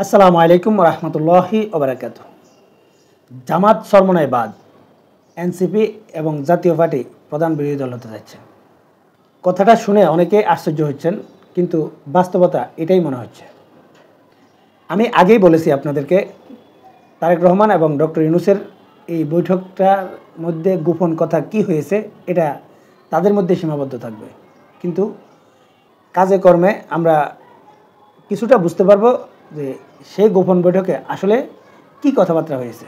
আসসালামু আলাইকুম রহমতুল্লাহি ওবারাকাতুহু। জামাত চরমোনাই বাদ এনসিপি এবং জাতীয় পার্টি প্রধান বিরোধী দল হতে যাচ্ছে। কথাটা শুনে অনেকে আশ্চর্য হচ্ছেন, কিন্তু বাস্তবতা এটাই মনে হচ্ছে। আমি আগেই বলেছি আপনাদেরকে, তারেক রহমান এবং ডক্টর ইউনূসের এই বৈঠকটার মধ্যে গোপন কথা কি হয়েছে এটা তাদের মধ্যে সীমাবদ্ধ থাকবে, কিন্তু কাজে কর্মে আমরা কিছুটা বুঝতে পারবো যে সেই গোপন বৈঠকে আসলে কি কথাবার্তা হয়েছে।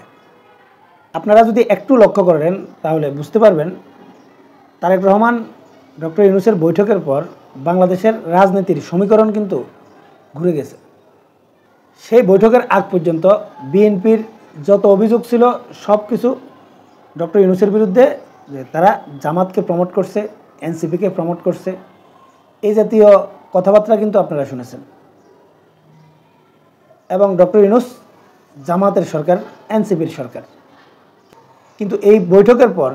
আপনারা যদি একটু লক্ষ্য করেন তাহলে বুঝতে পারবেন তারেক রহমান ডক্টর ইউনূসের বৈঠকের পর বাংলাদেশের রাজনীতির সমীকরণ কিন্তু ঘুরে গেছে। সেই বৈঠকের আগ পর্যন্ত বিএনপির যত অভিযোগ ছিল সব কিছু ডক্টর ইউনূসের বিরুদ্ধে, যে তারা জামাতকে প্রমোট করছে, এনসিপিকে প্রমোট করছে, এই জাতীয় কথাবার্তা কিন্তু আপনারা শুনেছেন। এবং ডক্টর ইউনূস জামাতের সরকার, এনসিপির সরকার। কিন্তু এই বৈঠকের পর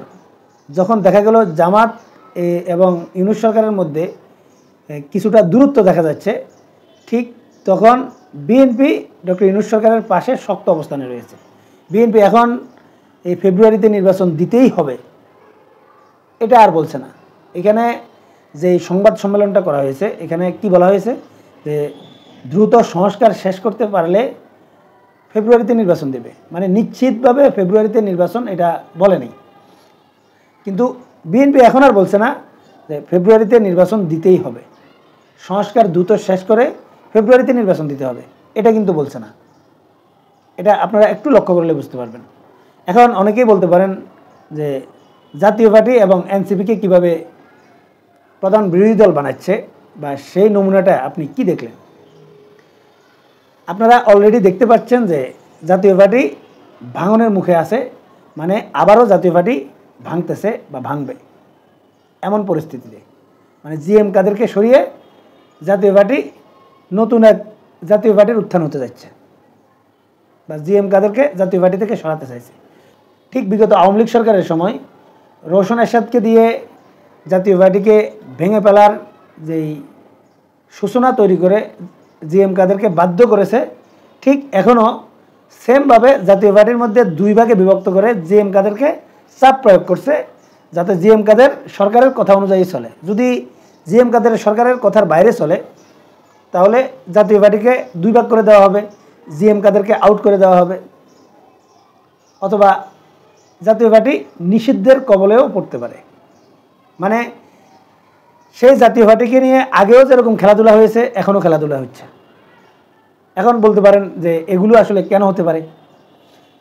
যখন দেখা গেল জামাত এবং ইউনূস সরকারের মধ্যে কিছুটা দূরত্ব দেখা যাচ্ছে, ঠিক তখন বিএনপি ডক্টর ইউনূস সরকারের পাশে শক্ত অবস্থানে রয়েছে। বিএনপি এখন এই ফেব্রুয়ারিতে নির্বাচন দিতেই হবে এটা আর বলছে না। এখানে যে সংবাদ সম্মেলনটা করা হয়েছে, এখানে কি বলা হয়েছে যে দ্রুত সংস্কার শেষ করতে পারলে ফেব্রুয়ারিতে নির্বাচন দেবে, মানে নিশ্চিতভাবে ফেব্রুয়ারিতে নির্বাচন এটা বলেনি। কিন্তু বিএনপি এখন আর বলছে না যে ফেব্রুয়ারিতে নির্বাচন দিতেই হবে, সংস্কার দ্রুত শেষ করে ফেব্রুয়ারিতে নির্বাচন দিতে হবে, এটা কিন্তু বলছে না। এটা আপনারা একটু লক্ষ্য করলে বুঝতে পারবেন। এখন অনেকেই বলতে পারেন যে জাতীয় পার্টি এবং এনসিপিকে কিভাবে প্রধান বিরোধী দল বানাচ্ছে, বা সেই নমুনাটা আপনি কি দেখলেন? আপনারা অলরেডি দেখতে পাচ্ছেন যে জাতীয় পার্টি ভাঙনের মুখে আছে, মানে আবারও জাতীয় পার্টি ভাঙতেছে বা ভাঙবে এমন পরিস্থিতিতে, মানে জিএম কাদেরকে সরিয়ে জাতীয় পার্টি নতুন এক জাতীয় পার্টির উত্থান হতে যাচ্ছে, বা জিএম কাদেরকে জাতীয় পার্টি থেকে সরাতে চাইছে। ঠিক বিগত আওয়ামী লীগ সরকারের সময় রওশন এরশাদকে দিয়ে জাতীয় পার্টিকে ভেঙে ফেলার যেই সূচনা তৈরি করে জিএম কাদেরকে বাধ্য করেছে, ঠিক এখনও সেমভাবে জাতীয় পার্টির মধ্যে দুই ভাগে বিভক্ত করে জিএম কাদেরকে চাপ প্রয়োগ করছে, যাতে জিএম কাদের সরকারের কথা অনুযায়ী চলে। যদি জিএম কাদের সরকারের কথার বাইরে চলে তাহলে জাতীয় পার্টিকে দুই ভাগ করে দেওয়া হবে, জিএম কাদেরকে আউট করে দেওয়া হবে, অথবা জাতীয় পার্টি নিষিদ্ধের কবলেও পড়তে পারে। মানে সেই জাতীয় পার্টিকে নিয়ে আগেও যেরকম খেলাধুলা হয়েছে এখনও খেলাধুলা হচ্ছে। এখন বলতে পারেন যে এগুলো আসলে কেন হতে পারে?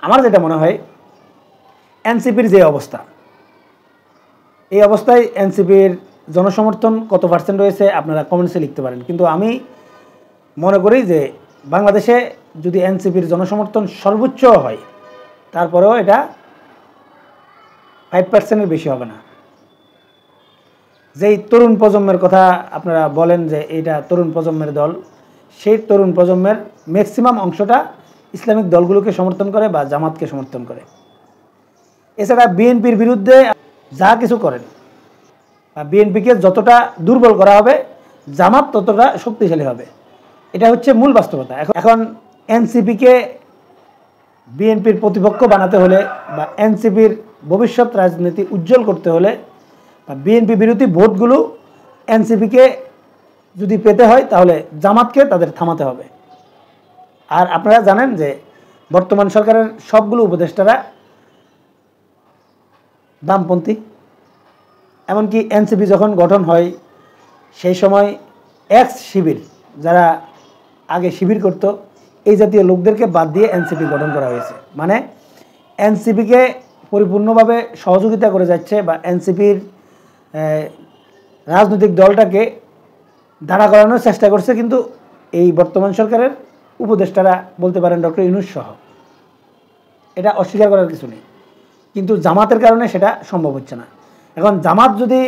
আমার যেটা মনে হয়, এনসিপির যে অবস্থা, এই অবস্থায় এনসিপির জনসমর্থন কত পার্সেন্ট রয়েছে আপনারা কমেন্টসে লিখতে পারেন, কিন্তু আমি মনে করি যে বাংলাদেশে যদি এনসিপির জনসমর্থন সর্বোচ্চ হয় তারপরেও এটা 5%-এর বেশি হবে না। যেই তরুণ প্রজন্মের কথা আপনারা বলেন যে এটা তরুণ প্রজন্মের দল, সেই তরুণ প্রজন্মের ম্যাক্সিমাম অংশটা ইসলামিক দলগুলোকে সমর্থন করে বা জামাতকে সমর্থন করে। এছাড়া বিএনপির বিরুদ্ধে যা কিছু করেন, বা বিএনপিকে যতটা দুর্বল করা হবে জামাত ততটা শক্তিশালী হবে, এটা হচ্ছে মূল বাস্তবতা। এখন এনসিপিকে বিএনপির প্রতিপক্ষ বানাতে হলে, বা এনসিপির ভবিষ্যৎ রাজনীতি উজ্জ্বল করতে হলে, বা বিএনপি বিরোধী ভোটগুলো এনসিপিকে যদি পেতে হয় তাহলে জামাতকে তাদের থামাতে হবে। আর আপনারা জানেন যে বর্তমান সরকারের সবগুলো উপদেষ্টারা বামপন্থী। এমনকি এনসিপি যখন গঠন হয় সেই সময় এক্স শিবির, যারা আগে শিবির করত, এই জাতীয় লোকদেরকে বাদ দিয়ে এনসিপি গঠন করা হয়েছে। মানে এনসিপিকে পরিপূর্ণভাবে সহযোগিতা করে যাচ্ছে, বা এনসিপির রাজনৈতিক দলটাকে দাঁড়া করানোর চেষ্টা করছে, কিন্তু এই বর্তমান সরকারের উপদেষ্টারা বলতে পারেন ডক্টর ইউনূস সহ। এটা অস্বীকার করার কিছু নেই, কিন্তু জামাতের কারণে সেটা সম্ভব হচ্ছে না। এখন জামাত যদি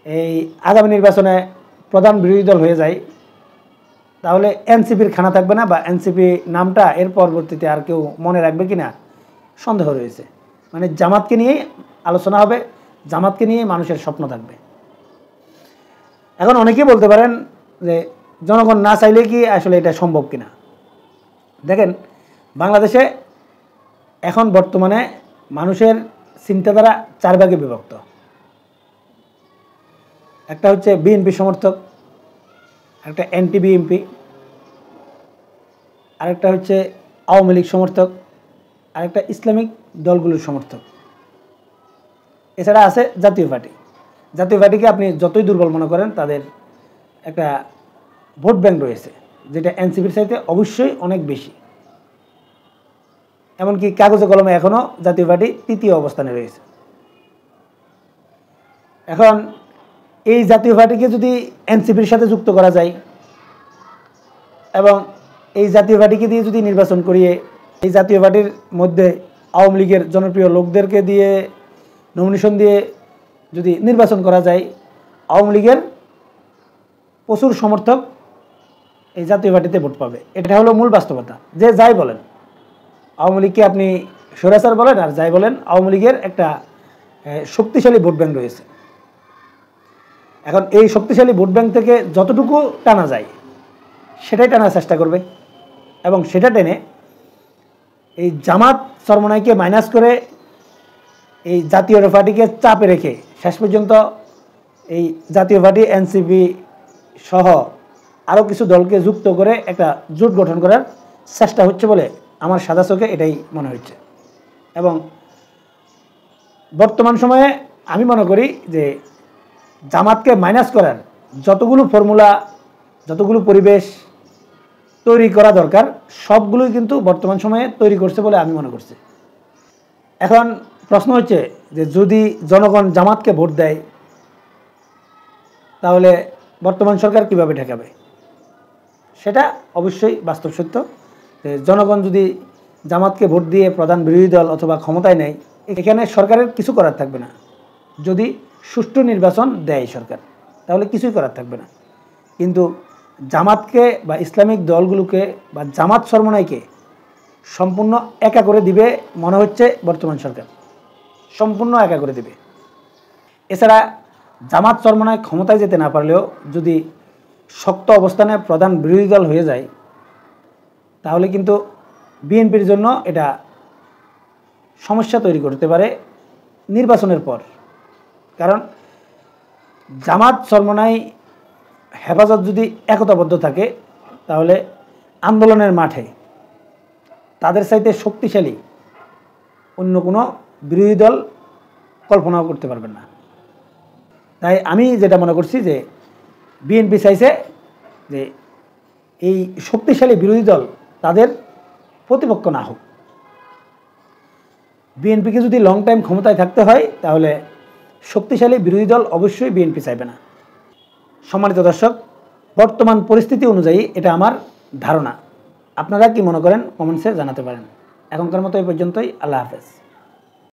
এই আগামী নির্বাচনে প্রধান বিরোধী দল হয়ে যায় তাহলে এনসিপির খানা থাকবে না, বা এনসিপি নামটা এর পরবর্তীতে আর কেউ মনে রাখবে কি না সন্দেহ রয়েছে। মানে জামাতকে নিয়েই আলোচনা হবে, জামাতকে নিয়েই মানুষের স্বপ্ন থাকবে। এখন অনেকেই বলতে পারেন যে জনগণ না চাইলে কি আসলে এটা সম্ভব কিনা। দেখেন বাংলাদেশে এখন বর্তমানে মানুষের চিন্তাধারা 4 ভাগে বিভক্ত। একটা হচ্ছে বিএনপি সমর্থক, একটা অ্যান্টি বিএনপি, আরেকটা হচ্ছে আওয়ামী লীগ সমর্থক, আরেকটা ইসলামিক দলগুলোর সমর্থক। এছাড়া আছে জাতীয় পার্টি। জাতীয় পার্টিকে আপনি যতই দুর্বল মনে করেন, তাদের একটা ভোট ব্যাংক রয়েছে, যেটা এনসিপির চাইতে অবশ্যই অনেক বেশি। এমনকি কাগজে কলমে এখনও জাতীয় পার্টি 3য় অবস্থানে রয়েছে। এখন এই জাতীয় পার্টিকে যদি এনসিপির সাথে যুক্ত করা যায় এবং এই জাতীয় পার্টিকে দিয়ে যদি নির্বাচন করিয়ে এই জাতীয় পার্টির মধ্যে আওয়ামী লীগের জনপ্রিয় লোকদেরকে দিয়ে নমিনেশন দিয়ে যদি নির্বাচন করা যায়, আওয়ামী লীগের প্রচুর সমর্থক এই জাতীয় পার্টিতে ভোট পাবে। এটা হলো মূল বাস্তবতা। যে যাই বলেন, আওয়ামী লীগকে আপনি স্বৈরাচার বলেন আর যাই বলেন, আওয়ামী লীগের একটা শক্তিশালী ভোট ব্যাংক রয়েছে। এখন এই শক্তিশালী ভোট ব্যাংক থেকে যতটুকু টানা যায় সেটাই টানার চেষ্টা করবে এবং সেটা টেনে এই জামাত চরমোনাইকে মাইনাস করে এই জাতীয় পার্টিকে চাপে রেখে শেষ পর্যন্ত এই জাতীয় পার্টি এনসিপি সহ আরও কিছু দলকে যুক্ত করে একটা জোট গঠন করার চেষ্টা হচ্ছে বলে আমার সাদা চোখে এটাই মনে হচ্ছে। এবং বর্তমান সময়ে আমি মনে করি যে জামাতকে মাইনাস করার যতগুলো ফর্মুলা, যতগুলো পরিবেশ তৈরি করা দরকার, সবগুলোই কিন্তু বর্তমান সময়ে তৈরি করছে বলে আমি মনে করছি। এখন প্রশ্ন হচ্ছে যে যদি জনগণ জামাতকে ভোট দেয় তাহলে বর্তমান সরকার কিভাবে ঠেকাবে? সেটা অবশ্যই বাস্তব সত্য যে জনগণ যদি জামাতকে ভোট দিয়ে প্রধান বিরোধী দল অথবা ক্ষমতায় নেয়, এখানে সরকারের কিছু করার থাকবে না। যদি সুষ্ঠু নির্বাচন দেয় সরকার, তাহলে কিছুই করার থাকবে না। কিন্তু জামাতকে বা ইসলামিক দলগুলোকে বা জামাত চরমোনাইকে সম্পূর্ণ একা করে দিবে মনে হচ্ছে বর্তমান সরকার, সম্পূর্ণ একা করে দিবে। এছাড়া জামাত চরমোনাই ক্ষমতায় যেতে না পারলেও যদি শক্ত অবস্থানে প্রধান বিরোধী দল হয়ে যায়, তাহলে কিন্তু বিএনপির জন্য এটা সমস্যা তৈরি করতে পারে নির্বাচনের পর। কারণ জামাত চরমোনাই হেফাজত যদি একতাবদ্ধ থাকে, তাহলে আন্দোলনের মাঠে তাদের চাইতে শক্তিশালী অন্য কোনো বিরোধী দল কল্পনাও করতে পারবেন না। তাই আমি যেটা মনে করছি যে বিএনপি চাইছে যে এই শক্তিশালী বিরোধী দল তাদের প্রতিপক্ষ না হোক। বিএনপিকে যদি লং টাইম ক্ষমতায় থাকতে হয়, তাহলে শক্তিশালী বিরোধী দল অবশ্যই বিএনপি চাইবে না। সম্মানিত দর্শক, বর্তমান পরিস্থিতি অনুযায়ী এটা আমার ধারণা। আপনারা কি মনে করেন কমেন্টসে জানাতে পারেন। এখনকার মতো এই পর্যন্তই। আল্লাহ হাফেজ।